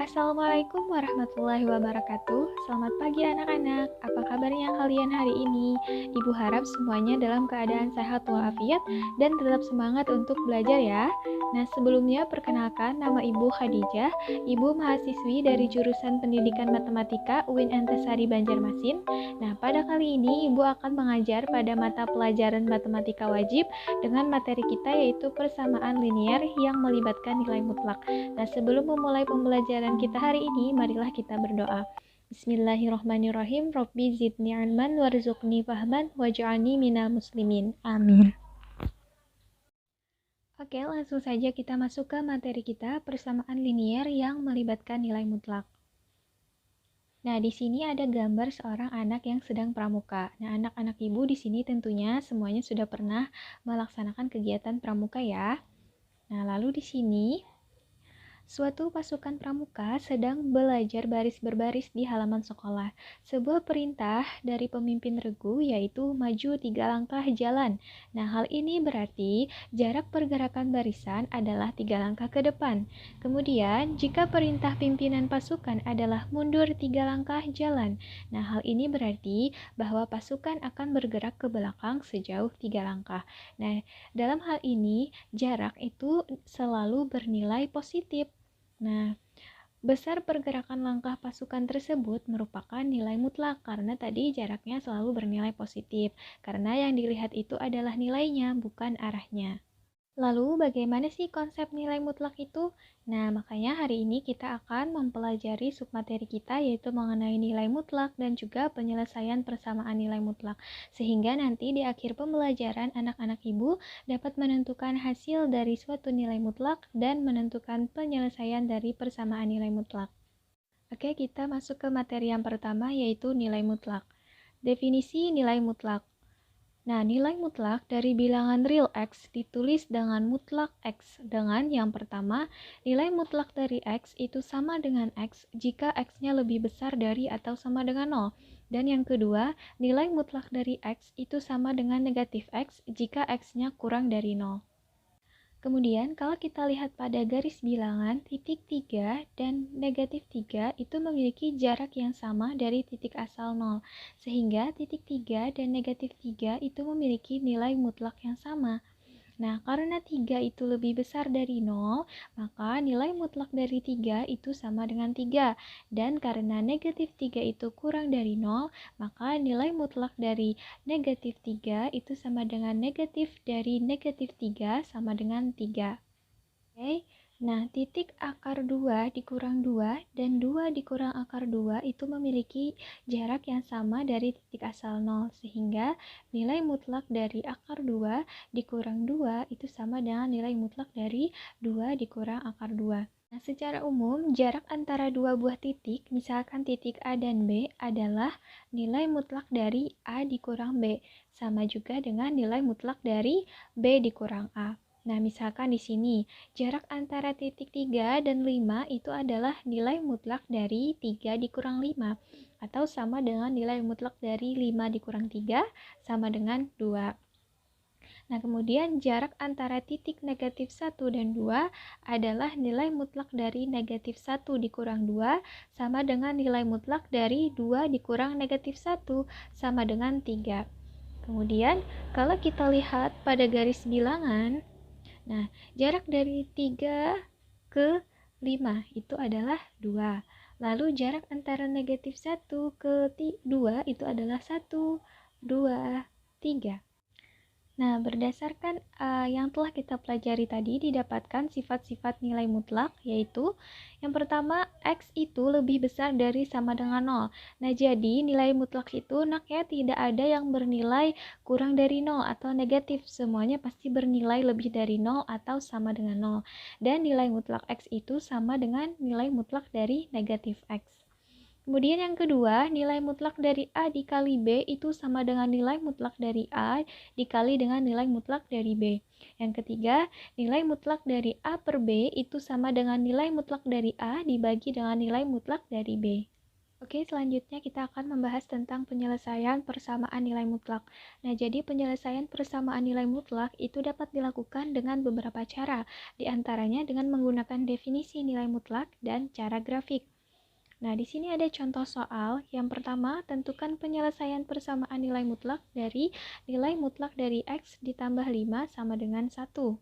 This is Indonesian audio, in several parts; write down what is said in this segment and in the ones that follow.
Assalamualaikum warahmatullahi wabarakatuh. Selamat pagi anak-anak. Apa kabarnya kalian hari ini? Ibu harap semuanya dalam keadaan sehat walafiat dan tetap semangat untuk belajar ya. Nah, sebelumnya perkenalkan nama Ibu Khadijah, Ibu mahasiswi dari jurusan Pendidikan Matematika UIN Antasari Banjarmasin. Nah, pada kali ini Ibu akan mengajar pada mata pelajaran matematika wajib dengan materi kita yaitu persamaan linier yang melibatkan nilai mutlak. Nah, sebelum memulai pembelajaran kita hari ini, marilah kita berdoa. Bismillahirrahmanirrahim. Rabbi zidni ilman warzuqni fahman waj'alni minal muslimin. Amin. Oke, langsung saja kita masuk ke materi kita, persamaan linier yang melibatkan nilai mutlak. Nah, di sini ada gambar seorang anak yang sedang pramuka. Nah, anak-anak ibu di sini tentunya semuanya sudah pernah melaksanakan kegiatan pramuka ya. Nah, lalu di sini suatu pasukan pramuka sedang belajar baris berbaris di halaman sekolah. Sebuah perintah dari pemimpin regu yaitu maju 3 langkah jalan. Nah, hal ini berarti jarak pergerakan barisan adalah 3 langkah ke depan. Kemudian, jika perintah pimpinan pasukan adalah mundur 3 langkah jalan. Nah, hal ini berarti bahwa pasukan akan bergerak ke belakang sejauh 3 langkah. Nah, dalam hal ini jarak itu selalu bernilai positif. Nah, besar pergerakan langkah pasukan tersebut merupakan nilai mutlak karena tadi jaraknya selalu bernilai positif. Karena yang dilihat itu adalah nilainya, bukan arahnya. Lalu bagaimana sih konsep nilai mutlak itu? Nah, makanya hari ini kita akan mempelajari submateri kita yaitu mengenai nilai mutlak dan juga penyelesaian persamaan nilai mutlak. Sehingga nanti di akhir pembelajaran anak-anak ibu dapat menentukan hasil dari suatu nilai mutlak dan menentukan penyelesaian dari persamaan nilai mutlak. Oke, kita masuk ke materi yang pertama yaitu nilai mutlak. Definisi nilai mutlak. Nah, nilai mutlak dari bilangan real X ditulis dengan mutlak X dengan yang pertama, nilai mutlak dari X itu sama dengan X jika X-nya lebih besar dari atau sama dengan 0. Dan yang kedua, nilai mutlak dari X itu sama dengan negatif X jika X-nya kurang dari 0. Kemudian kalau kita lihat pada garis bilangan, titik 3 dan negatif 3 itu memiliki jarak yang sama dari titik asal 0. Sehingga titik 3 dan negatif 3 itu memiliki nilai mutlak yang sama. Nah, karena 3 itu lebih besar dari 0, maka nilai mutlak dari 3 itu sama dengan 3. Dan karena negatif 3 itu kurang dari 0, maka nilai mutlak dari negatif 3 itu sama dengan negatif dari negatif 3 sama dengan 3. Oke, nah titik akar 2 dikurang 2 dan 2 dikurang akar 2 itu memiliki jarak yang sama dari titik asal 0, sehingga nilai mutlak dari akar 2 dikurang 2 itu sama dengan nilai mutlak dari 2 dikurang akar 2. Nah, secara umum, jarak antara dua buah titik, misalkan titik A dan B, adalah nilai mutlak dari A dikurang B, sama juga dengan nilai mutlak dari B dikurang A. Nah, misalkan di sini, jarak antara titik 3 dan 5 itu adalah nilai mutlak dari 3 dikurang 5, atau sama dengan nilai mutlak dari 5 dikurang 3, sama dengan 2. Nah, kemudian jarak antara titik negatif 1 dan 2 adalah nilai mutlak dari negatif 1 dikurang 2 sama dengan nilai mutlak dari 2 dikurang negatif 1 sama dengan 3. Kemudian, kalau kita lihat pada garis bilangan, nah, jarak dari 3 ke 5 itu adalah 2. Lalu jarak antara negatif 1 ke 2 itu adalah 1, 2, 3. Nah, berdasarkan yang telah kita pelajari tadi, didapatkan sifat-sifat nilai mutlak, yaitu yang pertama, X itu lebih besar dari sama dengan 0. Nah, jadi nilai mutlak itu naknya tidak ada yang bernilai kurang dari 0 atau negatif. Semuanya pasti bernilai lebih dari 0 atau sama dengan 0. Dan nilai mutlak X itu sama dengan nilai mutlak dari negatif X. Kemudian yang kedua, nilai mutlak dari A dikali B itu sama dengan nilai mutlak dari A dikali dengan nilai mutlak dari B. Yang ketiga, nilai mutlak dari A per B itu sama dengan nilai mutlak dari A dibagi dengan nilai mutlak dari B. Oke, selanjutnya kita akan membahas tentang penyelesaian persamaan nilai mutlak. Nah, jadi penyelesaian persamaan nilai mutlak itu dapat dilakukan dengan beberapa cara, di antaranya dengan menggunakan definisi nilai mutlak dan cara grafik. Nah, di sini ada contoh soal. Yang pertama, tentukan penyelesaian persamaan nilai mutlak dari nilai mutlak dari X ditambah 5 sama dengan 1.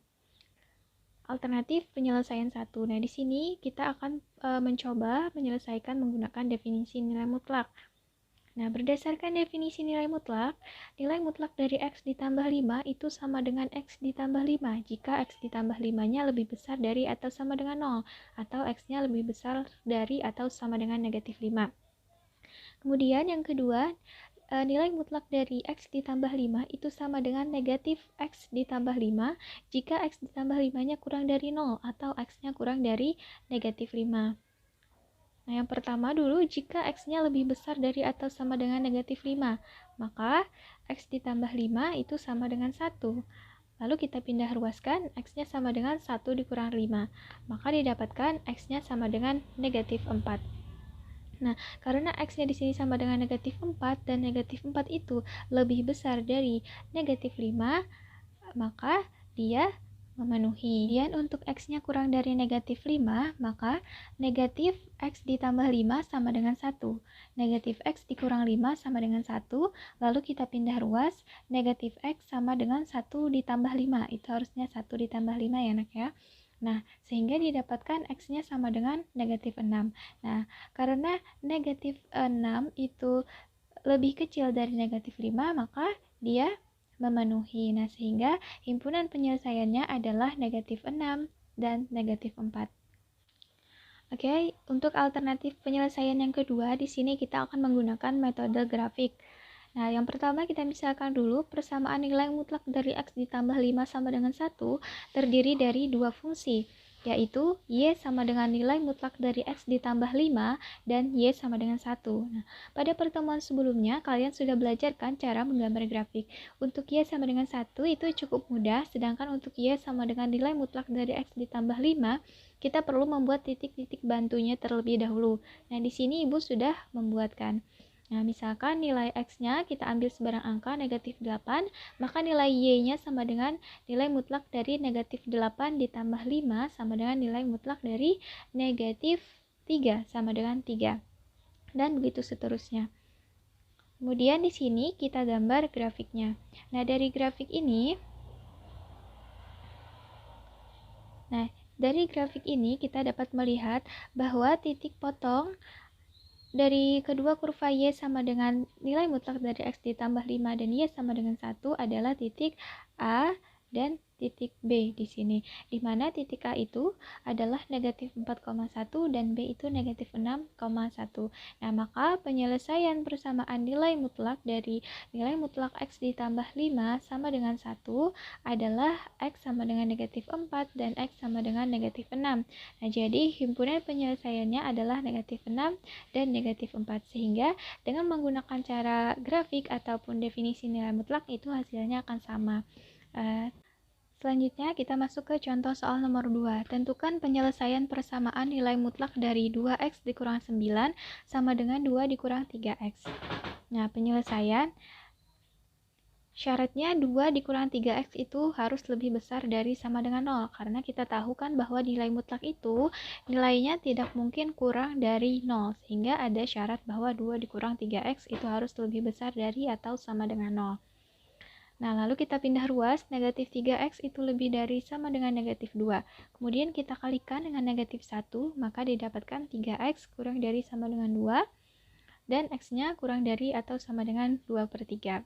Alternatif penyelesaian 1. Nah, di sini kita akan mencoba menyelesaikan menggunakan definisi nilai mutlak. Nah, berdasarkan definisi nilai mutlak dari X ditambah 5 itu sama dengan X ditambah 5 jika X ditambah 5-nya lebih besar dari atau sama dengan 0, atau X-nya lebih besar dari atau sama dengan negatif 5. Kemudian yang kedua, nilai mutlak dari X ditambah 5 itu sama dengan negatif X ditambah 5 jika X ditambah 5-nya kurang dari 0 atau X-nya kurang dari negatif 5. Nah, yang pertama dulu, jika X-nya lebih besar dari atau sama dengan negatif 5, maka X ditambah 5 itu sama dengan 1. Lalu kita pindah ruaskan, X-nya sama dengan 1 dikurang 5, maka didapatkan X-nya sama dengan negatif 4. Nah, karena X-nya di sini sama dengan negatif 4 dan negatif 4 itu lebih besar dari negatif 5, maka dia memenuhi. Dan untuk X-nya kurang dari negatif 5, maka negatif X ditambah 5 sama dengan 1. Negatif X dikurang 5 sama dengan 1, lalu kita pindah ruas, negatif X sama dengan 1 ditambah 5. Itu harusnya 1 ditambah 5 ya, anak ya. Nah, sehingga didapatkan X-nya sama dengan negatif 6. Nah, karena negatif 6 itu lebih kecil dari negatif 5, maka dia memenuhi. Nah, sehingga himpunan penyelesaiannya adalah negatif 6 dan negatif 4. Oke, untuk alternatif penyelesaian yang kedua, di sini kita akan menggunakan metode grafik. Nah, yang pertama kita misalkan dulu persamaan nilai mutlak dari X ditambah 5 sama dengan 1 terdiri dari dua fungsi, yaitu Y sama dengan nilai mutlak dari X ditambah 5 dan Y sama dengan 1. Nah, pada pertemuan sebelumnya kalian sudah belajar kan cara menggambar grafik. Untuk Y sama dengan 1 itu cukup mudah, sedangkan untuk Y sama dengan nilai mutlak dari X ditambah 5, kita perlu membuat titik-titik bantunya terlebih dahulu. Nah, di sini Ibu sudah membuatkan. Nah, misalkan nilai X-nya kita ambil sebarang angka negatif 8, maka nilai Y-nya sama dengan nilai mutlak dari negatif 8 ditambah 5 sama dengan nilai mutlak dari negatif 3 sama dengan 3. Dan begitu seterusnya. Kemudian di sini kita gambar grafiknya. Nah, dari grafik ini, kita dapat melihat bahwa titik potong dari kedua kurva Y sama dengan nilai mutlak dari X ditambah 5 dan Y sama dengan 1 adalah titik A dan titik B di sini, di mana titik A itu adalah negatif 4,1 dan B itu negatif 6,1. Nah, maka penyelesaian persamaan nilai mutlak dari nilai mutlak X ditambah 5 sama dengan 1 adalah X sama dengan negatif 4 dan X sama dengan negatif 6. Nah, jadi himpunan penyelesaiannya adalah negatif 6 dan negatif 4, sehingga dengan menggunakan cara grafik ataupun definisi nilai mutlak itu hasilnya akan sama. Selanjutnya kita masuk ke contoh soal nomor 2. Tentukan penyelesaian persamaan nilai mutlak dari 2x dikurang 9 sama dengan 2 dikurang 3x. Nah, penyelesaian syaratnya 2 dikurang 3x itu harus lebih besar dari sama dengan 0, karena kita tahu kan bahwa nilai mutlak itu nilainya tidak mungkin kurang dari 0, sehingga ada syarat bahwa 2 dikurang 3x itu harus lebih besar dari atau sama dengan 0. Nah, lalu kita pindah ruas, negatif 3x itu lebih dari sama dengan negatif 2. Kemudian kita kalikan dengan negatif 1, maka didapatkan 3x kurang dari sama dengan 2, dan x-nya kurang dari atau sama dengan 2/3.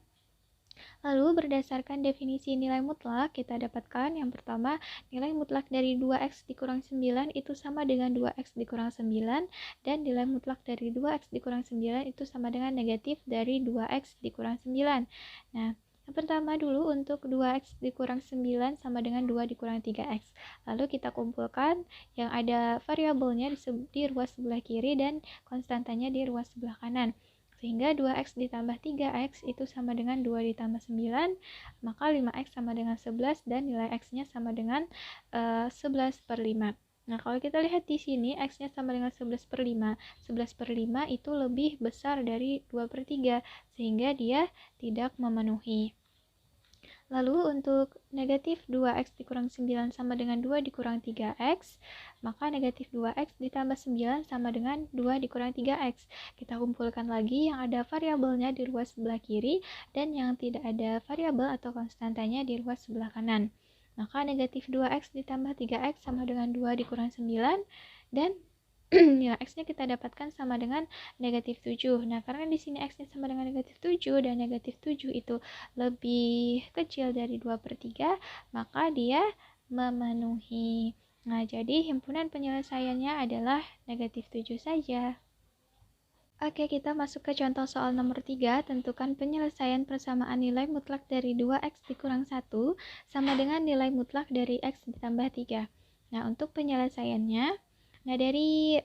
Lalu berdasarkan definisi nilai mutlak, kita dapatkan yang pertama, nilai mutlak dari 2x dikurang 9 itu sama dengan 2x dikurang 9, dan nilai mutlak dari 2x dikurang 9 itu sama dengan negatif dari 2x dikurang 9. Nah, yang pertama dulu untuk 2x dikurang 9 sama dengan 2 dikurang 3x. Lalu kita kumpulkan yang ada variabelnya di ruas sebelah kiri dan konstantanya di ruas sebelah kanan. Sehingga 2x ditambah 3x itu sama dengan 2 ditambah 9, maka 5x sama dengan 11 dan nilai x-nya sama dengan 11/5. Nah, kalau kita lihat di sini, X-nya sama dengan 11/5. 11/5 itu lebih besar dari 2/3, sehingga dia tidak memenuhi. Lalu untuk negatif 2x dikurang 9 sama dengan 2 dikurang 3x, maka negatif 2x ditambah 9 sama dengan 2 dikurang 3x. Kita kumpulkan lagi yang ada variabelnya di ruas sebelah kiri dan yang tidak ada variabel atau konstantanya di ruas sebelah kanan. Maka negatif 2x ditambah 3x sama dengan 2 dikurang 9 dan nilai X-nya kita dapatkan sama dengan negatif 7. Nah, karena di sini X-nya sama dengan negatif 7 dan negatif 7 itu lebih kecil dari 2/3, maka dia memenuhi. Nah, jadi himpunan penyelesaiannya adalah negatif 7 saja. Oke, kita masuk ke contoh soal nomor 3. Tentukan penyelesaian persamaan nilai mutlak dari 2x dikurang 1 sama dengan nilai mutlak dari x ditambah 3. Nah, untuk penyelesaiannya, dari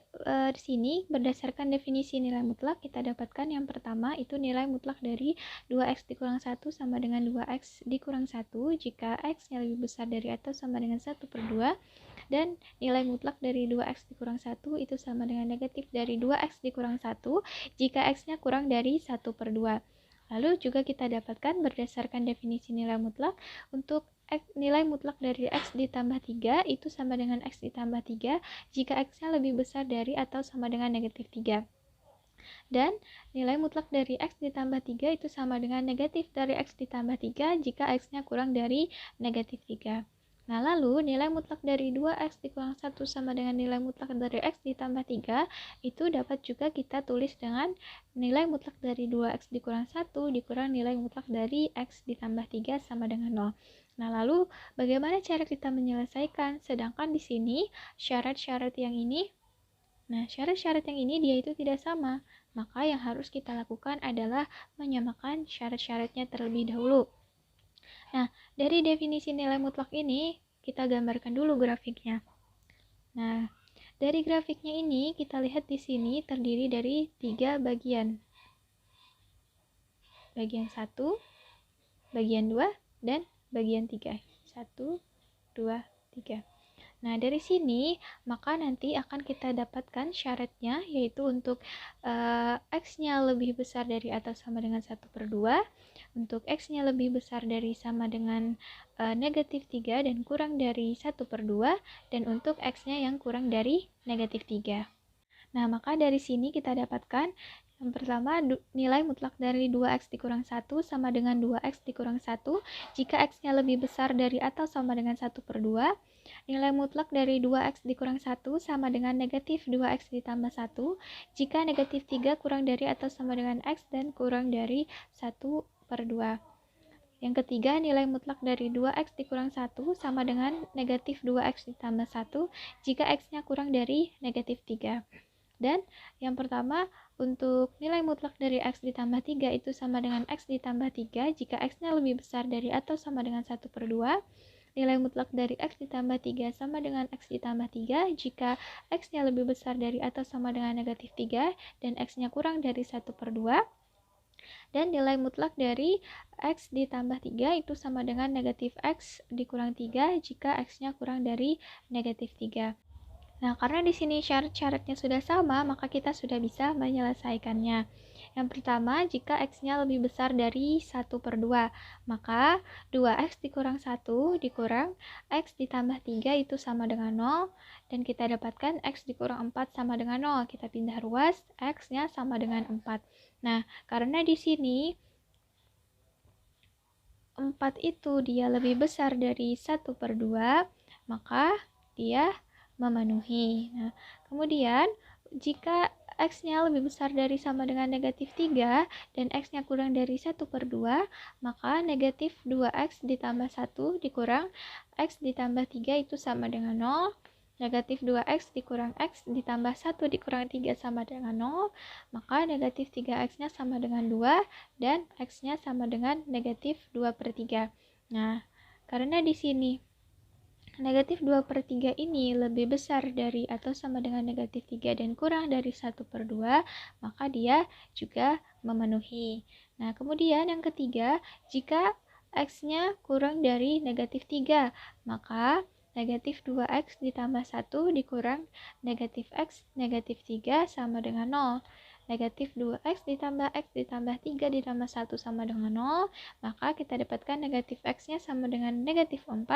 sini berdasarkan definisi nilai mutlak kita dapatkan yang pertama itu nilai mutlak dari 2x dikurang 1 sama dengan 2x dikurang 1 jika x-nya lebih besar dari atau sama dengan 1/2 dan nilai mutlak dari 2x dikurang 1 itu sama dengan negatif dari 2x dikurang 1 jika x-nya kurang dari 1/2. Lalu juga kita dapatkan berdasarkan definisi nilai mutlak untuk nilai mutlak dari x ditambah 3 itu sama dengan x ditambah 3 jika x-nya lebih besar dari atau sama dengan negatif 3. Dan nilai mutlak dari x ditambah 3 itu sama dengan negatif dari x ditambah 3 jika x-nya kurang dari negatif 3. Nah, lalu nilai mutlak dari 2x dikurang 1 sama dengan nilai mutlak dari x ditambah 3 itu dapat juga kita tulis dengan nilai mutlak dari 2x dikurang 1 dikurang nilai mutlak dari x ditambah 3 sama dengan 0. Nah, lalu bagaimana cara kita menyelesaikan? Sedangkan di sini syarat-syarat yang ini, syarat-syarat yang ini dia itu tidak sama. Maka yang harus kita lakukan adalah menyamakan syarat-syaratnya terlebih dahulu. Nah, dari definisi nilai mutlak ini, kita gambarkan dulu grafiknya. Nah, dari grafiknya ini, kita lihat di sini terdiri dari 3 bagian. Bagian 1, bagian 2, dan bagian 3. 1, 2, 3. Nah, dari sini, maka nanti akan kita dapatkan syaratnya, yaitu untuk X-nya lebih besar dari atau sama dengan 1/2, untuk X-nya lebih besar dari sama dengan negatif 3 dan kurang dari 1/2, dan untuk X-nya yang kurang dari negatif 3. Nah, maka dari sini kita dapatkan yang pertama, nilai mutlak dari 2x dikurang 1 sama dengan 2x dikurang 1 jika x-nya lebih besar dari atau sama dengan 1/2. Nilai mutlak dari 2x dikurang 1 sama dengan negatif 2x ditambah 1 jika negatif 3 kurang dari atau sama dengan x dan kurang dari 1/2. Yang ketiga, nilai mutlak dari 2x dikurang 1 sama dengan negatif 2x ditambah 1 jika x-nya kurang dari negatif 3. Dan yang pertama, untuk nilai mutlak dari x ditambah 3 itu sama dengan x ditambah 3 jika x-nya lebih besar dari atau sama dengan 1/2. Nilai mutlak dari x ditambah 3 sama dengan x ditambah 3 jika x-nya lebih besar dari atau sama dengan negatif 3 dan x-nya kurang dari 1/2. Dan nilai mutlak dari x ditambah 3 itu sama dengan negatif x dikurang 3 jika x-nya kurang dari negatif 3. Nah, karena di sini syarat-syaratnya sudah sama, maka kita sudah bisa menyelesaikannya. Yang pertama, jika x-nya lebih besar dari 1/2, maka 2x dikurang 1 dikurang x ditambah 3 itu sama dengan 0, dan kita dapatkan x dikurang 4 sama dengan 0. Kita pindah ruas, x-nya sama dengan 4. Nah, karena di sini 4 itu dia lebih besar dari 1/2, maka dia memenuhi. Nah, kemudian jika x-nya lebih besar dari sama dengan negatif 3 dan x-nya kurang dari 1/2, maka negatif 2x ditambah 1 dikurang x ditambah 3 itu sama dengan 0. Negatif 2x dikurang x ditambah 1 dikurang 3 sama dengan 0, maka negatif 3x-nya sama dengan 2 dan x-nya sama dengan negatif 2/3. Nah, karena di sini negatif 2/3 ini lebih besar dari atau sama dengan negatif 3 dan kurang dari 1/2, maka dia juga memenuhi. Nah, kemudian yang ketiga, jika x-nya kurang dari negatif 3, maka Negatif 2x ditambah 1 dikurang negatif x negatif 3 sama dengan 0. Negatif 2x ditambah x ditambah 3 ditambah 1 sama dengan 0, maka kita dapatkan negatif x-nya sama dengan negatif 4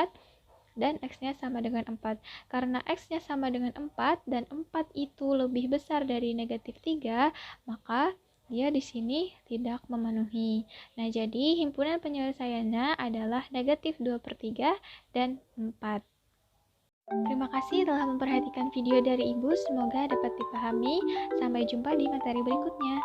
dan x-nya sama dengan 4. Karena x-nya sama dengan 4 dan 4 itu lebih besar dari negatif 3, maka dia di sini tidak memenuhi. Nah, jadi himpunan penyelesaiannya adalah negatif 2/3 dan 4. Terima kasih telah memperhatikan video dari Ibu, semoga dapat dipahami. Sampai jumpa di materi berikutnya.